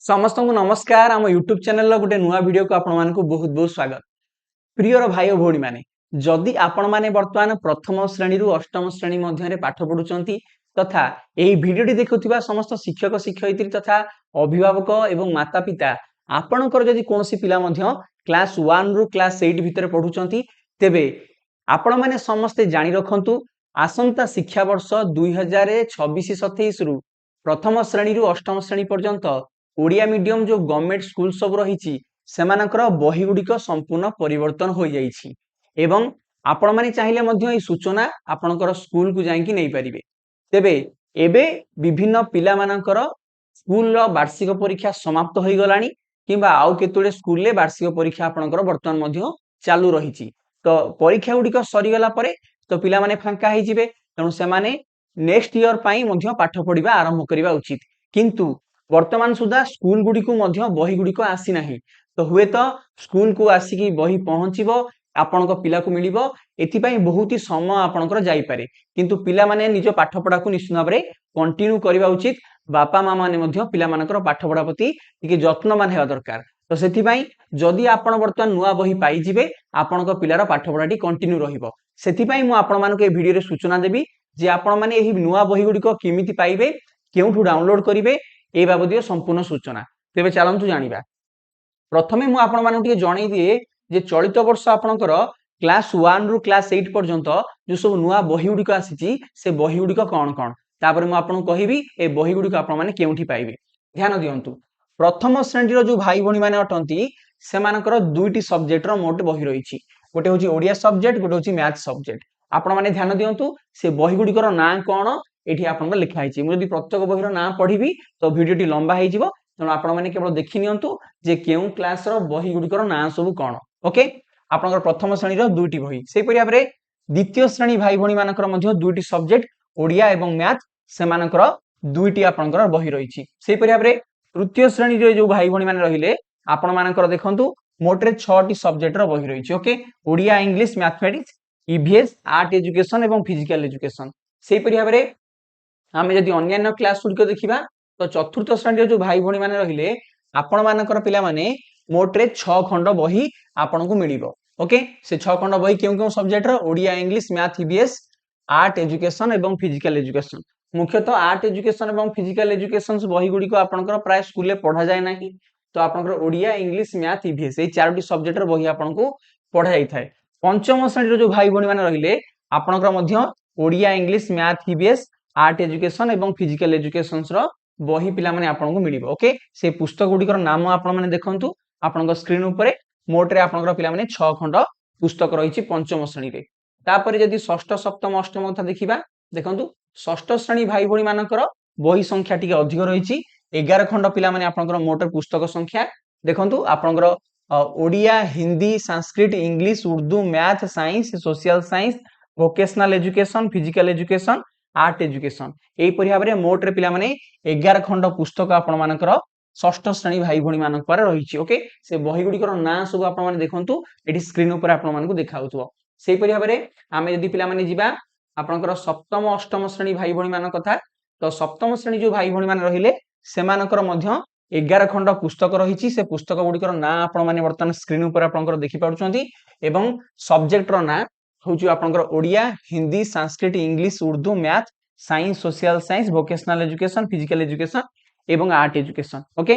समस्त को नमस्कार आम यूट्यूब चैनल गोटे नुआ वीडियो को आपण मानक बहुत बहुत स्वागत। प्रियर भाई और भौणी माने जदि आपण माने वर्तमान प्रथम श्रेणी रु अष्टम श्रेणी मध्य पाठ पढ़ुचंती तथा यही वीडियोटी देखुथिबा समस्त शिक्षक शिक्षयित्री तथा अभिभावक एवं माता पिता आपणकर जदि कोनोसी पिला मध्य क्लास 1 रु क्लास 8 भितर पढ़ुचंती तेबे आपण माने समस्त जानि रखंतु आसंता शिक्षा वर्ष 2026-27 रु प्रथम श्रेणी रु अष्टम श्रेणी पर्यंत ओडिया मीडियम जो गवर्नमेंट स्कूल सब रही सेमानकर बही गुड़िक संपूर्ण परिवर्तन हो जाइछि एवं आपण माने चाहिले मध्य ई सूचना आपणकर स्कूल को जाई कि नै परिबे। तेबे एबे विभिन्न पिला मानकर स्कूल रो वार्षिक परीक्षा समाप्त होई गलानी किबा आउ केतोडे स्कूल ले वार्षिक परीक्षा आपणकर वर्तमान मध्य चालू रहिछि। तो परीक्षा गुड़िक सरी गला परे तो पिला माने फांका होई जिवे तणु से माने नेक्स्ट ईयर पाई मध्य पाठ पढ़िबा आरंभ करिबा उचित। किंतु वर्तमान सुधा स्कूल गुडी को मध्य बही गुडी को आसी नाही तो हुए तो स्कूल को आसिकी बही पहुंचीबो आपनक पिला को मिलिबो एथि पई बहुत ही समय आपनकर जाई पारे किंतु पिला माने निज पाठ पढ़ा को निश्चित भाबरे कंटिन्यू करिबा उचित। बापा मामा माने मध्य पिला मानकर पाठ पढ़ा प्रति टिके यत्नवान हेबा दरकार। तो सेथि पई जदि आपण वर्तमान नुआ बही पाई जिवे आपनक पिलार पाठ पढ़ाटी कंटिन्यू रहिबो। सेथि पई मु आपण मानक ए वीडियो रे सूचना देबी जे आपण माने एही नुआ बही गुडी को किमिति पाइबे केउठु डाउनलोड करिवे ए बाबदीय संपूर्ण सूचना। तेबे चलंतु जानिबा। प्रथमे मु आपण मानक टिके जणै दिए जे चलित वर्ष आपणकर क्लास 1 रु क्लास 8 पर्यंत जो सब नुआ बही गुडी को आसीची से बही गुडी को कोन कोन तापर मु आपण कहिबी ए बही गुडी को आपण माने केउठी पाइबे। ध्यान दियंतु प्रथम श्रेणी रो जो भाई भणी माने अटंती से मानकर दुईटी सब्जेक्ट रो मोट बही रहिछि गोटे होची ओडिया सब्जेक्ट गोटे होची मैथ सब्जेक्ट। आपण माने ध्यान दियंतु से बही गुडी को ना कोन एठी आपन लिखा है मुझे प्रत्येक बही ना पढ़ी तो वीडियोटी लंबा हो तेणु आपण मैंने केवल देखि नियंतु जे केउ क्लास रो बही गुड़िकर ना सब कौन। ओके आपनकर प्रथम श्रेणी दुईटी बही से भाव में द्वितीय श्रेणी भाई भणी मानकर दुईटी सब्जेक्ट ओडिया एवं मैथ से मानकर दुईटी आपनकर बही रही से भाव में तृतीय श्रेणी रे जो भाई भणी माने रहिले आपण मानकर देखंतु मोटरे 6टी सब्जेक्ट रो बही रही। Okay Odia English mathematics EVS art education एवं फिजिकल एजुकेशन से भाव में आम जदि अन्य क्लास गुड़िक देखा तो चतुर्थ श्रेणी जो भाई भणी माने रहिले आपण मानकर पिला माने मोटरे 6 खंड बही आपन को मिलिबो। ओके से 6 खंड बही केउ सब्जेक्ट रो Odia English math EVS art education एवं फिजिकल एजुकेशन मुख्यतः आर्ट एजुकेशन एवं फिजिकल एजुकेशन बही गुड़िक आपनकर प्राय स्कूल में पढ़ा जाए नाही तो आपनकर ओडिया इंग्लिश मैथ ईवीएस ए चारोटी सब्जेक्ट रो बही आपन को पढ़ा जाई थाए। पंचम श्रेणी जो भाई भणी माने रहिले आपनकर मध्य Odia English math EVS art education एवं फिजिकल एजुकेशन बही पिला माने आपन को मिलिबो। ओके से पुस्तक गुड़िकर नाम आपन माने देखंतु आपन स्क्रीन ऊपर मोटरे आपन पिला माने 6 खंड पुस्तक रही पंचम श्रेणी रे। तापर जदि षष्ठ सप्तम अष्टम कथा देखिबा देखंतु षष्ठ श्रेणी भाई भणी मानकर बही संख्या टिके अधिक रही 11 खंड पिला माने आपन मोटर पुस्तक संख्या देखंतु आपन Odia Hindi Sanskrit English Urdu math science social science vocational education physical education art education एपरि भाव में मोटरे पिला माने 11 खंड पुस्तक आपण मानकर षष्ठ श्रेणी भाई भणी मानक पर रही। ओके से बही गुड़िकर ना सब आपण माने देखंतु एठी स्क्रीन ऊपर आपण मानक देखाउथो से परि भाव में आमे यदि पिला माने जिबा आपनकर सप्तम अष्टम श्रेणी भाई भणी मानक कथा तो सप्तम श्रेणी जो भाई भणी माने रहिले से मानकर मध्य 11 खंड पुस्तक रही से पुस्तक गुड़िकर ना आपण माने वर्तमान स्क्रीन ऊपर आपनकर देखि पाउछंती एवं सब्जेक्ट रो ना होउछु आपनकर Odia Hindi Sanskrit English Urdu math science social science vocational education physical education एवं आर्ट एजुकेशन। ओके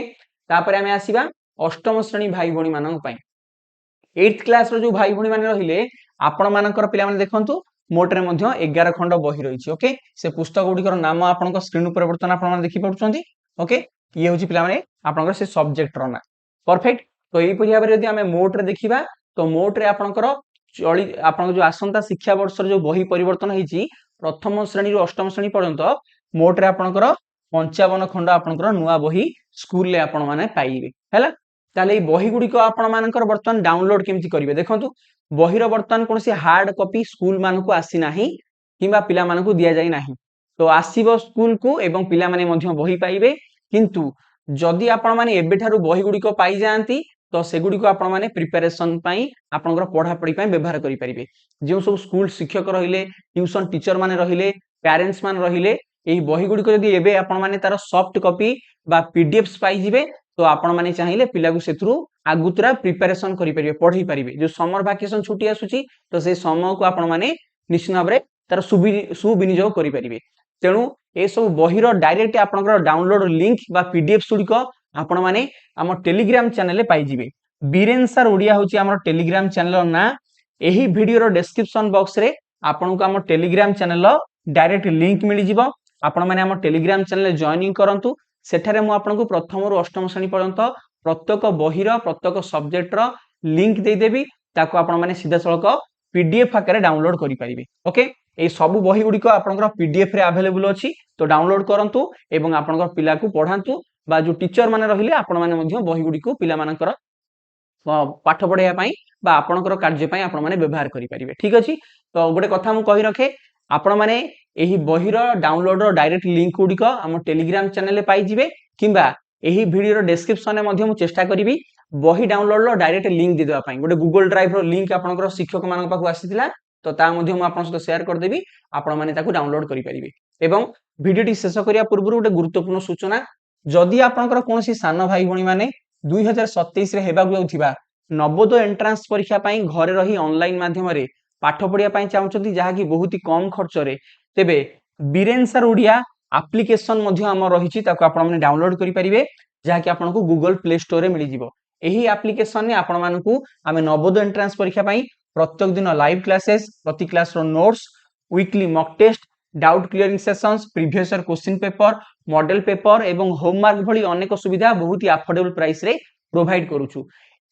तापर आमे आसीबा अष्टम श्रेणी भाई भणी मानक पई 8th क्लास रो जो भाई भणी माने रहिले आपण मानकर पिला माने देखंतु मोटरे मध्य 11 खंड बही रही। ओके से पुस्तक गुड़िकर नाम आपन स्क्रीन ऊपर वर्तमान आपण माने देखि पाउछंती। ओके ये होची पिला माने आपनकर से सब्जेक्ट रो ना परफेक्ट। तो एई परि भाबरे यदि आमे मोटरे देखिबा तो मोटरे आपनकर चली आपन जो आसंता शिक्षा वर्ष जो बही परिवर्तन होईची प्रथम श्रेणी अष्टम श्रेणी पर्यंत मोटरे आपनकर 55 खंड आपनकर नुआ बही स्कूल ले आपण माने पाइबे हैला। ताले ए बही गुडी को आपण मानकर वर्तमान डाउनलोड केमति करिवे देखंतु बहीर वर्तमान कोनसी हार्ड कॉपी स्कूल मान को आसी नाही किबा पिला मान को दिया जाई नाही तो आसीबो स्कूल को एवं पिला माने मध्य बही पाइबे। किंतु जदि आपण माने एबेठारु बही गुडी को पाई जांती तो सेगुडी को आपण माने प्रिपरेशन पई आपनकर पढ़ा पढ़ी पई व्यवहार करि परिबे। जो सब स्कूल शिक्षक रहिले ट्यूशन टीचर माने रहिले पेरेंट्स मान रहिले एही बही गुडी को यदि एबे आपण माने तार सॉफ्ट कॉपी बा पीडीएफ्स पाई जिवे तो आपण माने चाहिए पिला को सेथुरु आगुतरा प्रिपरेशन करि परिबे पढी परिबे जो समर वैकेशन छुट्टी आसुची तो से समय को आपण माने निश्चित भाव तार सुविनियोग करि परिबे तेणु ए सब बहिर डायरेक्ट आपनकर डाउनलोड लिंक बा पीडीएफ गुड़िक आपण माने आम टेलीग्राम चैनल पाई जिवे बीरेन सर ओडिया होची हमर टेलीग्राम चैनल ना एही वीडियो रो डिस्क्रिप्शन बॉक्स रे आपन को हम टेलीग्राम चैनल डायरेक्ट लिंक मिल जिवो आपण माने हम टेलीग्राम चैनल जॉइनिंग करंतु सेठारे मु आपन को प्रथम रु अष्टम श्रेणी पर्यंत प्रत्येक बहिर प्रत्येक सब्जेक्ट रो लिंक दे देबी ताको आपण माने सीधा सळक पीडीएफ आकारे डाउनलोड करि परिबे ओके ए सब बही गुडी को आपनकर पीडीएफ रे अवेलेबल अछि तो डाउनलोड करंतु एवं आपनकर पिला को पढांतु बा जो टीचर माने रहिले आपण माने मध्ये बही गुडी को पिला मानकर पाठ पढ़ाइया पई बा आपनकर कार्य पई आपण माने व्यवहार करि परिबे ठीक अछि तो गोटे कथा मु कहि रखे आपण माने एही बहिर डाउनलोड रो डायरेक्ट लिंक गुडी को हम टेलीग्राम चैनल पाई जिवे किबा एही वीडियो रो डिस्क्रिप्शन में मध्ये मु चेष्टा करिवि बही डाउनलोड रो डायरेक्ट लिंक दे देबा पई गोटे गूगल ड्राइव रो लिंक आपनकर शिक्षक मानक पाखु आसीतिला तो ता मध्ये मु आपन सहित शेयर कर देबी आपण माने ताकू डाउनलोड करि परिबे एवं वीडियो टी शेष करिया पूर्व गोटे गुरुत्वपूर्ण सूचना जदि आपनकर कोनोसी सान भाई भणी माने 2027 रे हेबा जाउथिबा नवोदय एंट्रांस परीक्षा पई घरे रही ऑनलाइन माध्यम रे पाठ पढ़िया पई चाहउछथि जहा कि बहुत ही कम खर्च रे तेबे बीरेन सर ओडिया एप्लीकेशन मध्ये हम रहिछि ताको आपण माने डाउनलोड करि परिबे जहा कि आपण को गूगल प्ले स्टोर रे मिलि जिवो एही एप्लीकेशन ने आपण मानकू आमे नवोदय एंट्रांस परीक्षा पई प्रत्येक दिन लाइव क्लासेस प्रति क्लास रो notes weekly mock test doubt clearing sessions previous year question paper model paper एवं होमवर्क भली अनेक सुविधा बहुत ही अफोर्डेबल प्राइस रे प्रोवाइड करूछु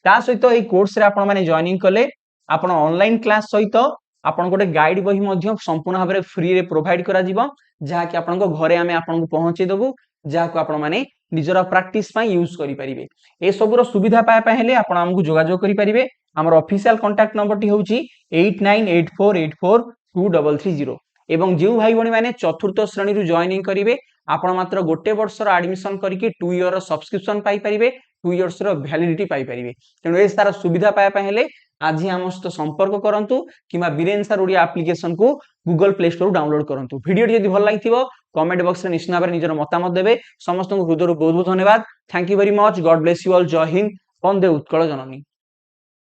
ता सहित ए कोर्स रे आपण माने जॉइनिंग कले आपण ऑनलाइन क्लास सहित आपण गोटे गाइड बही मध्ये संपूर्ण भाबरे फ्री रे प्रोवाइड करा जिवो जहा कि आपण को घरे आमे आपण को पहुंचे देबु जहा को आपण माने निजरा प्रैक्टिस पई यूज करि परिबे ए सब रो सुविधा पाए पय हेले आपण हमकु जोगाजोग करि परिबे हमर ऑफिशियल कांटेक्ट नंबर टी होची 8984842330 एवं जो भाई भणी माने चतुर्थ श्रेणी रु जॉइनिंग करिवे आपण मात्र गोटे वर्ष रो एडमिशन करके 2 इयर रो सब्सक्रिप्शन पाई परिबे 2 इयर्स रो वैलिडिटी पाई परिबे तेनु ए सारा सुविधा पाए पय हेले आज ही हम सहित संपर्क करंतु किमा बीरेन सर ओडिया एप्लीकेशन को गूगल प्ले स्टोर डाउनलोड करंतु वीडियो जदि भल लागिथिबो कमेंट बॉक्स रे निश्चित भाबरे निजर मतामत देबे समस्त को हृदय बहुत बहुत धन्यवाद thank you very much God bless you all जय हिंद वंदे उत्कल जननी।